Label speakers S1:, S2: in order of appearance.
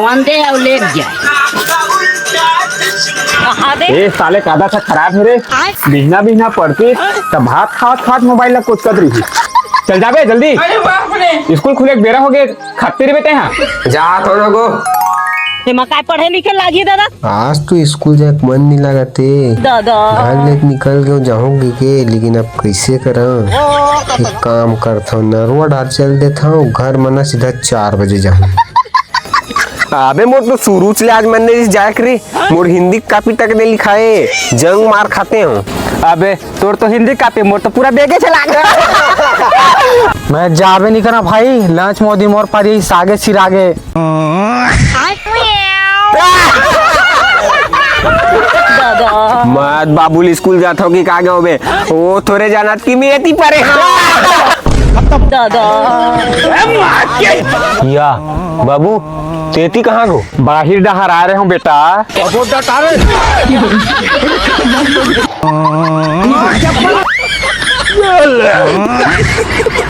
S1: सामान दे और ले जाए।
S2: ए साले कादा सा खराब है रे, बिहना बिहना पढ़ती तब भात खात खात मोबाइल ला कुछ कर रही। चल जाबे जल्दी, स्कूल खुले बेरा हो गए, खाते रहे बेटे यहाँ जा थोड़ा गो।
S1: काय पढ़े लिखे लागी दादा?
S3: आज तो स्कूल जाए मन नहीं लगा थे
S1: दादा।
S3: घर ले निकल गए जाऊंगी के, लेकिन अब कैसे करा। एक काम करता हूँ, नरवा डाल चल देता हूँ घर मना, सीधा 4 बजे जाऊँ। अबे मोर तो शुरू से आज मैंने जाए करी, मोर हिंदी कापी तक नहीं लिखाए, जंग मार खाते हो।
S2: अबे तोर तो हिंदी कापी, मोर तो पूरा बेगे चला गया।
S4: मैं जाबे नहीं करा भाई, लंच मोदी मोर पर ही सागे सिरागे।
S3: मत बाबुल स्कूल जाता हो कि का गए बे, वो थोड़े जाना की मेरी परे। या बाबू तेती कहाँ गो?
S2: बाहिर डहर आ रहे हूँ बेटा।